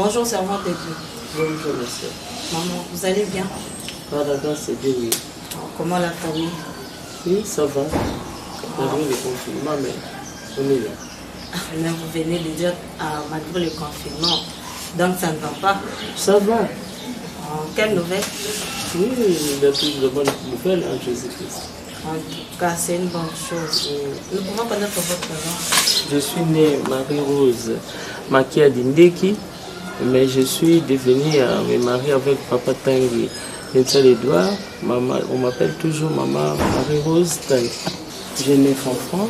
Bonjour, servante de Dieu. Bonjour, monsieur. Maman, vous allez bien? Par la grâce de Dieu, oui. Comment la famille? Oui, ça va. Malgré le confinement, mais on est là. Mais vous venez de dire malgré le confinement, donc ça ne va pas. Ça va. Quelle nouvelle? Oui, il y a plus de bonnes nouvelles en Jésus-Christ. En tout cas, c'est une bonne chose. Nous pouvons connaître votre nom. Je suis née Marie-Rose Makia Dindeki, mais je suis devenue me marier avec Papa Tanguy. Edouard, on m'appelle toujours Maman Marie-Rose Tanguy. J'ai 9 enfants.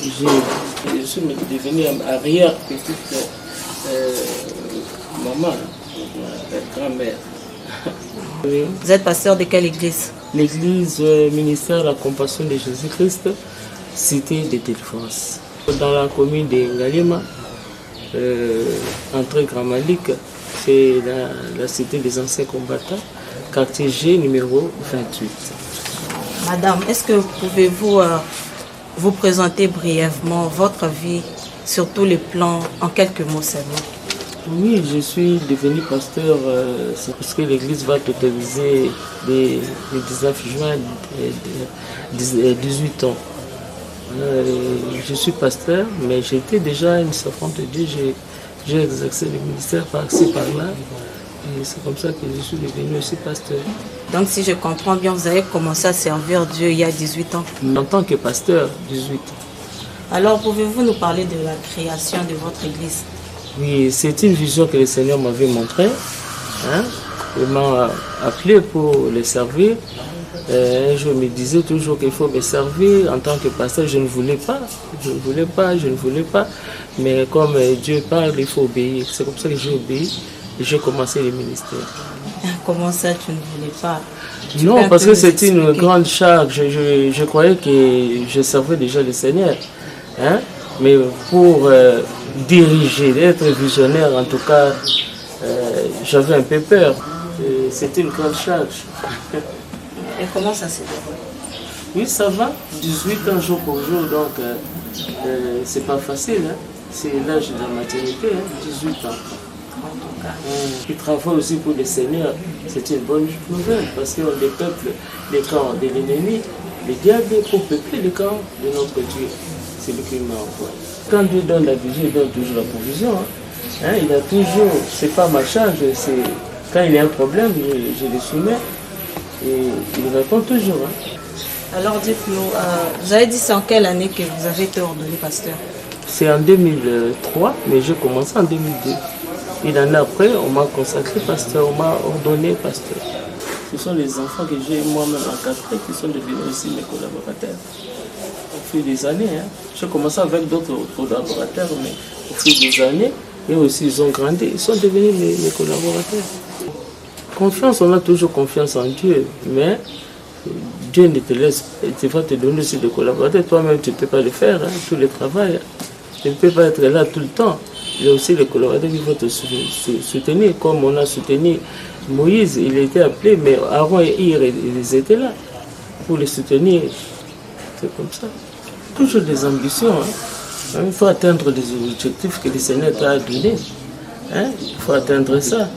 Je suis devenue arrière-petite maman, grand-mère. Oui. Vous êtes pasteur de quelle église? L'église ministère de la compassion de Jésus-Christ, cité de Délivrance. Dans la commune de Ngalima, entrée Grand Malik, c'est la cité des anciens combattants, quartier G numéro 28. Madame, est-ce que pouvez-vous vous présenter brièvement votre vie sur tous les plans en quelques mots seulement? Oui, je suis devenu pasteur, c'est parce que l'église va totaliser le 19 juin 18 ans. Je suis pasteur, mais j'étais déjà une servante de Dieu. J'ai exercé le ministère par-ci, par-là. Et c'est comme ça que je suis devenu aussi pasteur. Donc si je comprends bien, vous avez commencé à servir Dieu il y a 18 ans. En tant que pasteur, 18 ans. Alors pouvez-vous nous parler de la création de votre église? Oui, c'est une vision que le Seigneur m'avait montrée. Il m'a appelé pour le servir. Un jour, il me disait toujours qu'il faut me servir en tant que pasteur. Je ne voulais pas. Mais comme Dieu parle, il faut obéir. C'est comme ça que j'ai obéi et j'ai commencé le ministère. Comment ça, tu ne voulais pas? Non, parce que c'était une grande charge. Je croyais que je servais déjà le Seigneur. Mais pour diriger, être visionnaire, en tout cas, j'avais un peu peur. C'était une grande charge. Et comment ça s'est déroulé? Oui, ça va. 18 ans jour pour jour, donc c'est pas facile. C'est l'âge de la maternité, 18 ans. En tout cas. Qui travaille aussi pour le Seigneur, c'est une bonne nouvelle parce qu'on dépeuple les camps de l'ennemi, le diable pour peupler les camps de notre Dieu. C'est lui qui m'a envoyé. Quand Dieu donne la vision, il donne toujours la provision. Il a toujours, c'est pas ma charge, c'est quand il y a un problème, je le soumets et il répond toujours. Alors dites-nous, vous avez dit c'est en quelle année que vous avez été ordonné pasteur? C'est en 2003, mais j'ai commencé en 2002. Une année après, on m'a consacré pasteur, on m'a ordonné pasteur. Ce sont les enfants que j'ai moi-même encadrés qui sont devenus aussi mes collaborateurs. Au fil des années, j'ai commencé avec d'autres collaborateurs, mais au fil des années, et aussi ils ont grandi, ils sont devenus mes collaborateurs. Confiance, on a toujours confiance en Dieu, mais Dieu ne te laisse, il va te donner aussi des collaborateurs. Toi-même, tu ne peux pas le faire, tout le travail. Tu ne peux pas être là tout le temps. Il y a aussi les collaborateurs qui vont te soutenir, comme on a soutenu Moïse, il a été appelé, mais avant, ils étaient là pour les soutenir. C'est comme ça. Toujours des ambitions. Il faut atteindre des objectifs que le Seigneur t'a donnés. Il faut atteindre ça.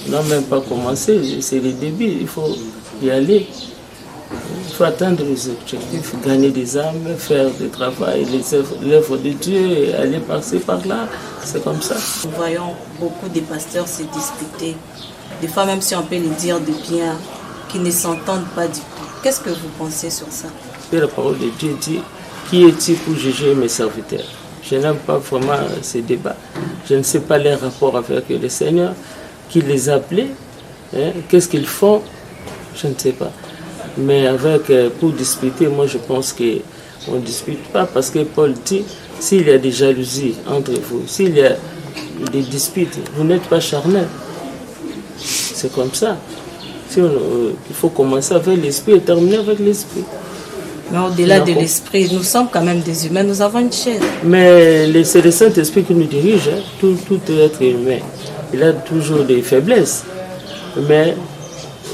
On n'a même pas commencé, c'est le début, il faut y aller. Il faut atteindre les objectifs, gagner des âmes, faire du travail, l'œuvre de Dieu, aller par-ci, par-là. C'est comme ça. Nous voyons beaucoup de pasteurs se disputer. Des fois, même si on peut le dire de bien, qui ne s'entendent pas du tout. Qu'est-ce que vous pensez sur ça? La parole de Dieu dit, qui est-il pour juger mes serviteurs? Je n'aime pas vraiment ces débats. Je ne sais pas les rapports avec le Seigneur, qui les a appelés. Qu'est-ce qu'ils font? Je ne sais pas. Mais pour disputer, moi je pense qu'on ne dispute pas parce que Paul dit, s'il y a des jalousies entre vous, s'il y a des disputes, vous n'êtes pas charnel. C'est comme ça. Il faut commencer avec l'esprit et terminer avec l'esprit. Mais au-delà de l'esprit, nous sommes quand même des humains, nous avons une chair. Mais c'est le Saint-Esprit qui nous dirige, tout être humain. Il a toujours des faiblesses. Mais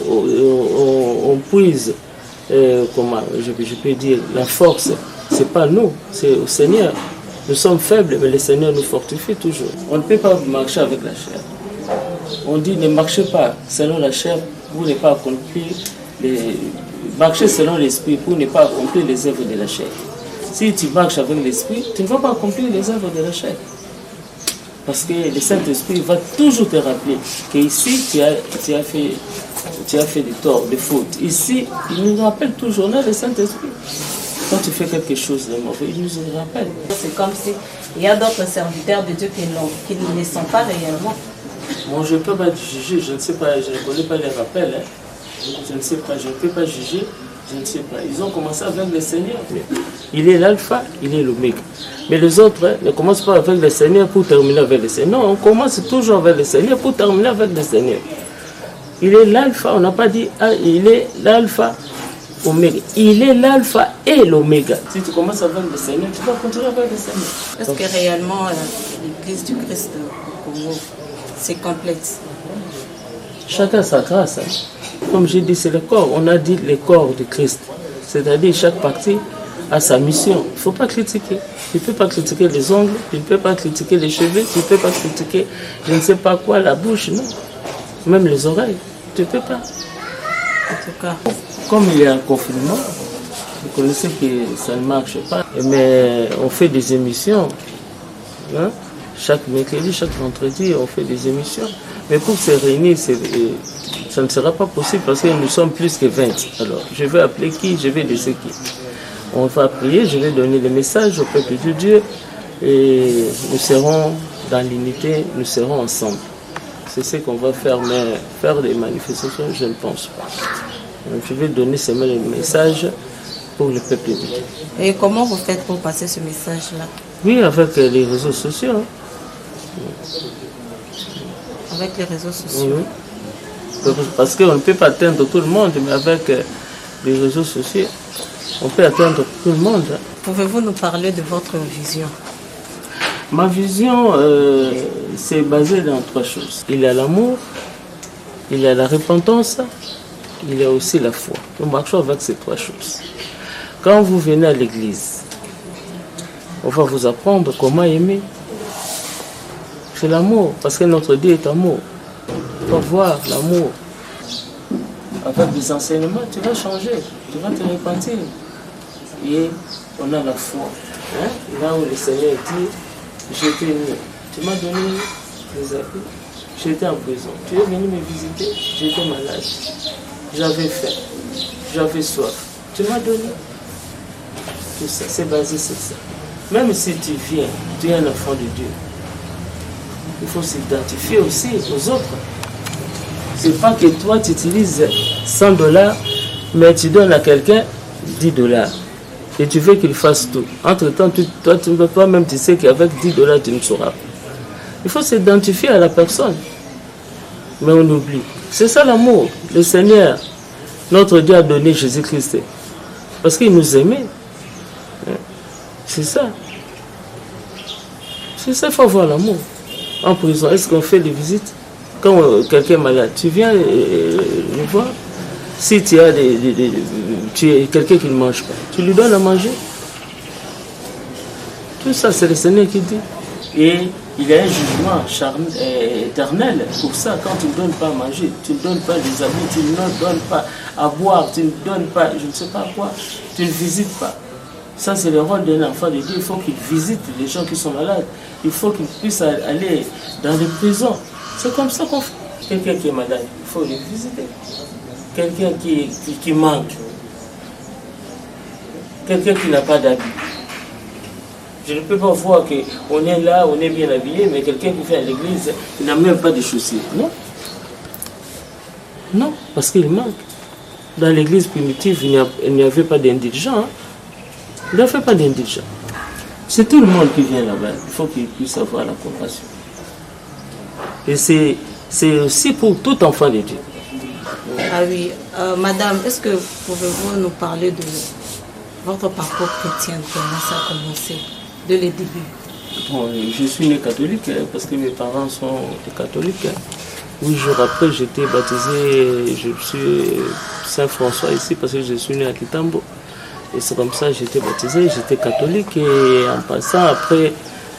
on puise, comment je peux dire, la force, c'est pas nous, c'est au Seigneur. Nous sommes faibles, mais le Seigneur nous fortifie toujours. On ne peut pas marcher avec la chair. On dit ne marchez pas selon la chair pour ne pas accomplir marcher selon l'esprit pour ne pas accomplir les œuvres de la chair. Si tu marches avec l'esprit, tu ne vas pas accomplir les œuvres de la chair. Parce que le Saint-Esprit va toujours te rappeler qu'ici, tu as fait des torts, des fautes. Ici, il nous rappelle toujours, là, le Saint-Esprit. Quand tu fais quelque chose de mauvais, il nous rappelle. C'est comme si il y a d'autres serviteurs de Dieu qui ne le sont pas réellement. Moi, je ne peux pas juger, je ne sais pas, je ne connais pas les rappels. Hein. Je ne sais pas, je ne peux pas juger, je ne sais pas. Ils ont commencé avec le Seigneur. Il est l'alpha, il est l'oméga. Mais les autres ne commencent pas avec le Seigneur pour terminer avec le Seigneur. Non, on commence toujours avec le Seigneur pour terminer avec le Seigneur. Il est l'alpha, on n'a pas dit ah, il est l'alpha, oméga. Il est l'alpha et l'oméga. Si tu commences avec le Seigneur, tu vas continuer avec le Seigneur. Est-ce que réellement l'Église du Christ au Congo, c'est complexe? Chacun sa grâce. Hein. Comme j'ai dit, c'est le corps. On a dit le corps de Christ. C'est-à-dire chaque partie a sa mission. Il ne faut pas critiquer. Tu ne peux pas critiquer les ongles, tu ne peux pas critiquer les cheveux, tu ne peux pas critiquer je ne sais pas quoi, la bouche, non. Même les oreilles, tu ne peux pas. En tout cas. Comme il y a un confinement, vous connaissez que ça ne marche pas. Mais on fait des émissions. Hein? Chaque mercredi, chaque vendredi, on fait des émissions. Mais pour se réunir, ça ne sera pas possible parce que nous sommes plus que 20. Alors, je vais appeler qui, je vais laisser qui. On va prier, je vais donner le message au peuple de Dieu et nous serons dans l'unité, nous serons ensemble. C'est ce qu'on va faire, mais faire des manifestations, je ne pense pas. Donc, je vais donner seulement le message pour le peuple de Dieu. Et comment vous faites pour passer ce message-là? Oui, avec les réseaux sociaux. Hein. Avec les réseaux sociaux. Oui. Parce qu'on ne peut pas atteindre tout le monde, mais avec les réseaux sociaux, on peut atteindre tout le monde. Pouvez-vous nous parler de votre vision? Ma vision, c'est basé dans 3 choses. Il y a l'amour, il y a la repentance, il y a aussi la foi. Nous marchons avec ces 3 choses. Quand vous venez à l'église, on va vous apprendre comment aimer. C'est l'amour, parce que notre Dieu est amour. Il faut voir l'amour. Avec des enseignements, tu vas changer, tu vas te repentir. Et on a la foi. Hein? Là où le Seigneur dit, je t'ai mis, tu m'as donné des habits, j'étais en prison, tu es venu me visiter, j'étais malade, j'avais faim, j'avais soif, tu m'as donné. Tout ça, c'est basé sur ça. Même si tu viens, tu es un enfant de Dieu, il faut s'identifier aussi aux autres. C'est pas que toi tu utilises $100, mais tu donnes à quelqu'un $10. Et tu veux qu'il fasse tout. Entre-temps, toi-même, tu sais qu'avec $10, tu ne sauras pas. Il faut s'identifier à la personne. Mais on oublie. C'est ça l'amour. Le Seigneur, notre Dieu a donné Jésus-Christ. Parce qu'il nous aimait. C'est ça. C'est ça, il faut avoir l'amour. En prison, est-ce qu'on fait des visites? Quand quelqu'un est malade, tu viens le voir. Si tu as quelqu'un qui ne mange pas, tu lui donnes à manger. Tout ça, c'est le Seigneur qui dit. Et il y a un jugement éternel pour ça. Quand tu ne donnes pas à manger, tu ne donnes pas des habits, tu ne donnes pas à boire, tu ne donnes pas, je ne sais pas quoi, tu ne visites pas. Ça, c'est le rôle d'un enfant de Dieu. Il faut qu'il visite les gens qui sont malades. Il faut qu'il puisse aller dans les prisons. C'est comme ça qu'on fait. Quelqu'un qui est malade, il faut le visiter. Quelqu'un qui manque, quelqu'un qui n'a pas d'habit. Je ne peux pas voir qu'on est là, on est bien habillé, mais quelqu'un qui vient à l'église, il n'a même pas de chaussures. Non. Non, parce qu'il manque. Dans l'église primitive, il n'y avait pas d'indigents. Hein. Il n'y avait pas d'indigents. C'est tout le monde qui vient là-bas. Il faut qu'il puisse avoir la compassion. Et c'est aussi pour tout enfant de Dieu. Ah oui, madame, est-ce que pouvez-vous nous parler de votre parcours chrétien, comment ça a commencé, dès les débuts? Bon, je suis né catholique parce que mes parents sont catholiques. 8 jours après, j'étais baptisé, je suis Saint-François ici parce que je suis né à Kitambo. Et c'est comme ça que j'étais baptisé, j'étais catholique. Et en passant, après,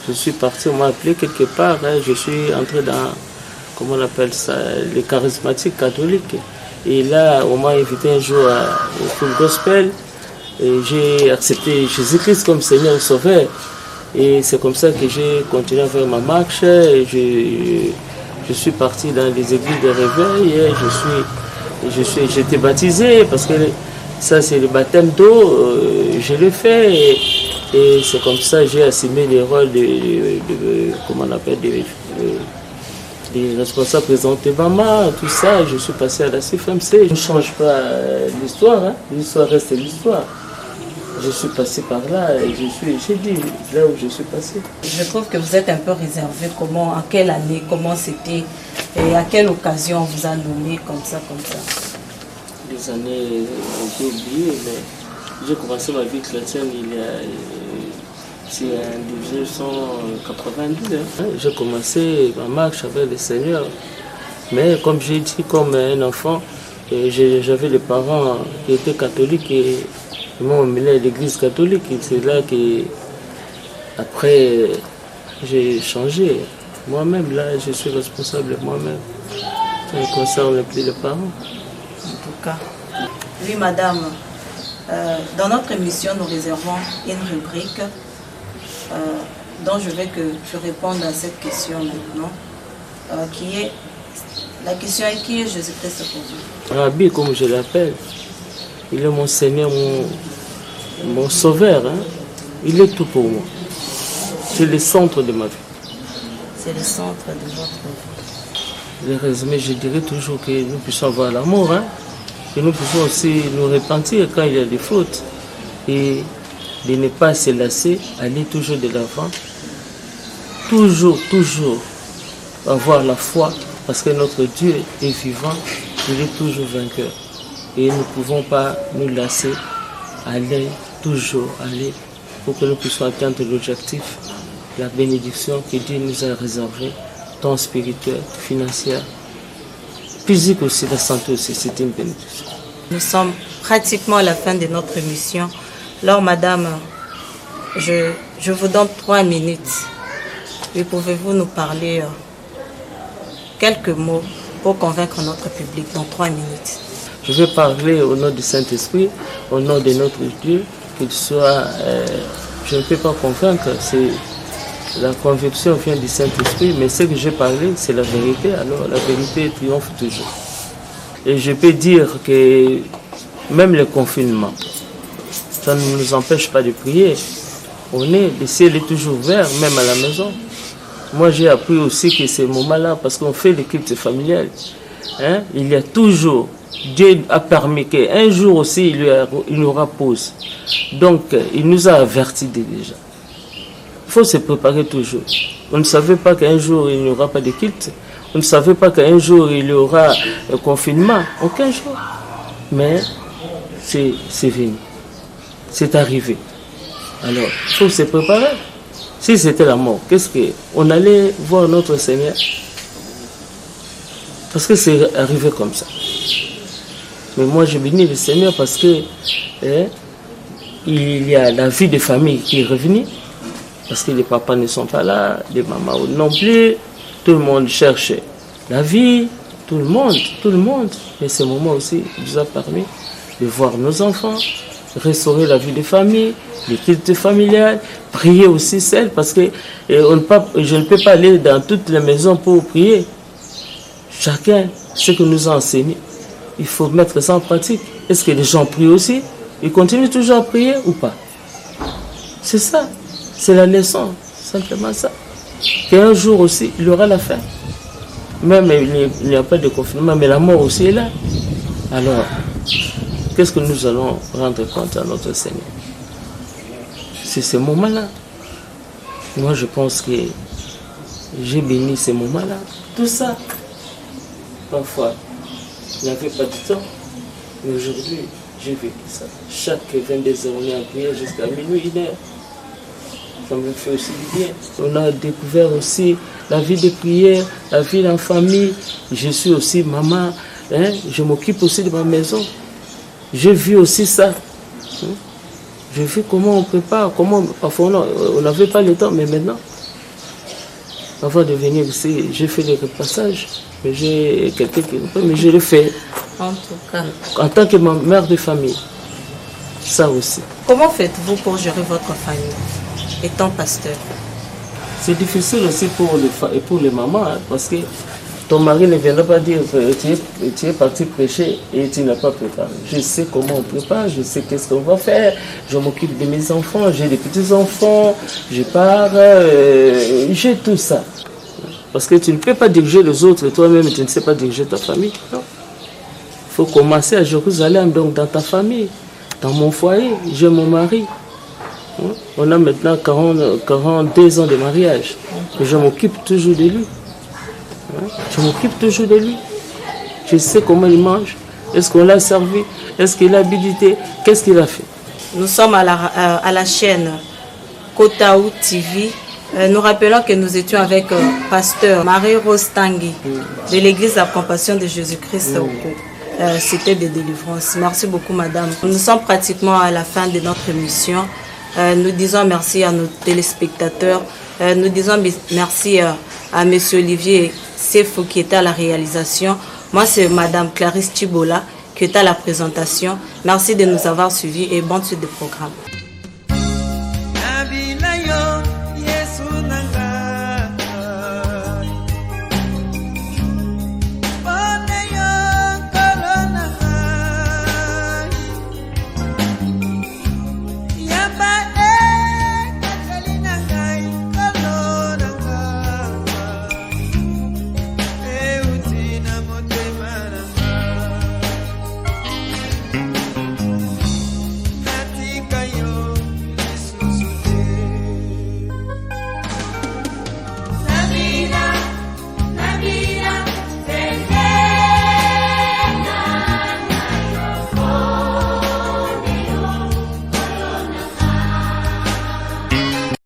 je suis parti, on m'a appelé quelque part. Hein, je suis entré dans, comment on appelle ça, les charismatiques catholiques. Et là, on m'a invité un jour au full gospel. Et j'ai accepté Jésus-Christ comme Seigneur et Sauveur. Et c'est comme ça que j'ai continué à faire ma marche. Et je suis parti dans les églises de réveil. Et j'étais baptisé parce que ça, c'est le baptême d'eau. Je l'ai fait. Et c'est comme ça que j'ai assumé les rôles comment on appelle, des responsables présentés Bama, tout ça. Je suis passé à la CFMC. Je ne change pas l'histoire. Hein. L'histoire reste l'histoire. Je suis passé par là et j'ai dit là où je suis passé. Je trouve que vous êtes un peu réservé. Comment, en quelle année, comment c'était et à quelle occasion on vous a nommé comme ça, comme ça? Les années, j'ai oublié, mais j'ai commencé ma vie chrétienne c'est en 1992. Hein. J'ai commencé ma marche avec le Seigneur. Mais comme j'ai dit, comme un enfant, j'avais les parents qui étaient catholiques et ils m'ont emmené à l'église catholique. Et c'est là que, après, j'ai changé. Moi-même, là, je suis responsable moi-même. Ça ne concerne plus les parents. En tout cas. Oui, madame. Dans notre émission, nous réservons une rubrique dont je veux que je réponde à cette question maintenant, qui est, la question est qui est Jésus-Christ pour vous? Rabbi, comme je l'appelle, il est mon Seigneur, mon Sauveur. Hein? Il est tout pour moi. C'est le centre de ma vie. C'est le centre de votre vie. Le résumé, je dirais toujours que nous puissions avoir l'amour, hein? Que nous puissions aussi nous repentir quand il y a des fautes et de ne pas se lasser, aller toujours de l'avant, toujours avoir la foi parce que notre Dieu est vivant, il est toujours vainqueur et nous ne pouvons pas nous lasser, toujours aller pour que nous puissions atteindre l'objectif, la bénédiction que Dieu nous a réservée, tant spirituelle, financière, physique aussi, la santé aussi, c'est une bénédiction. Nous sommes pratiquement à la fin de notre émission. Alors, madame, je vous donne 3 minutes. Et pouvez-vous nous parler quelques mots pour convaincre notre public dans 3 minutes? Je vais parler au nom du Saint-Esprit, au nom de notre Dieu, qu'il soit... je ne peux pas convaincre, la conviction vient du Saint-Esprit, mais ce que j'ai parlé, c'est la vérité. Alors la vérité triomphe toujours. Et je peux dire que même le confinement, ça ne nous empêche pas de prier. Le ciel est toujours ouvert, même à la maison. Moi, j'ai appris aussi que ces moments-là, parce qu'on fait l'équipe familiale, hein, il y a toujours, Dieu a permis qu'un jour aussi, il y aura pause. Donc, il nous a avertis déjà. Il faut se préparer toujours. On ne savait pas qu'un jour, il n'y aura pas de culte. On ne savait pas qu'un jour, il y aura un confinement. Aucun jour. Mais c'est venu. C'est arrivé. Alors, il faut se préparer. Si c'était la mort, qu'est-ce qu'on allait voir notre Seigneur? Parce que c'est arrivé comme ça. Mais moi, je bénis le Seigneur parce que il y a la vie de famille qui est revenue. Parce que les papas ne sont pas là, les mamans non plus. Tout le monde cherche la vie, tout le monde. Mais ce moment aussi nous a permis de voir nos enfants, restaurer la vie de famille, les cultes familiales, prier aussi seul, parce que je ne peux pas aller dans toutes les maisons pour prier. Chacun, ce que nous a enseigné, il faut mettre ça en pratique. Est-ce que les gens prient aussi? Ils continuent toujours à prier ou pas? C'est ça. C'est la leçon, simplement ça. Qu'un jour aussi, il y aura la fin. Même il n'y a pas de confinement, mais la mort aussi est là. Alors, qu'est-ce que nous allons rendre compte à notre Seigneur? C'est ce moment-là. Moi, je pense que j'ai béni ces moments-là. Tout ça, parfois, je n'avais pas du temps. Mais aujourd'hui, j'ai vécu ça. Chaque 22 heures, on est en prière jusqu'à minuit, 1 heure. Ça me fait aussi du bien. On a découvert aussi la vie de prière, la vie en famille. Je suis aussi maman, hein? Je m'occupe aussi de ma maison. J'ai vu aussi ça. Je vis comment on prépare, comment parfois on n'avait pas le temps, mais maintenant, avant de venir ici, j'ai fait les repassages, mais j'ai quelqu'un qui mais je le fais. En tout cas. En tant que mère de famille, ça aussi. Comment faites-vous pour gérer votre famille, étant pasteur? C'est difficile aussi pour les mamans, hein, parce que ton mari ne viendra pas dire que tu es parti prêcher et tu n'as pas préparé. Je sais comment on prépare, je sais qu'est-ce qu'on va faire. Je m'occupe de mes enfants, j'ai des petits-enfants, je pars, j'ai tout ça. Parce que tu ne peux pas diriger les autres, toi-même tu ne sais pas diriger ta famille. Non. Il faut commencer à Jérusalem, donc dans ta famille, dans mon foyer, j'ai mon mari. On a maintenant 42 ans de mariage. Et je m'occupe toujours de lui. Je m'occupe toujours de lui. Je sais comment il mange. Est-ce qu'on l'a servi? Est-ce qu'il a habilité? Qu'est-ce qu'il a fait? Nous sommes à la chaîne Kotaou TV. Nous rappelons que nous étions avec pasteur Marie-Rose Tanguy de l'église La Compassion de Jésus-Christ au Cou. C'était des délivrances. Merci beaucoup, madame. Nous sommes pratiquement à la fin de notre émission. Nous disons merci à nos téléspectateurs. Nous disons merci à M. Olivier Sefou qui était à la réalisation. Moi, c'est Mme Clarisse Chibola qui était à la présentation. Merci de nous avoir suivis et bonne suite de programme.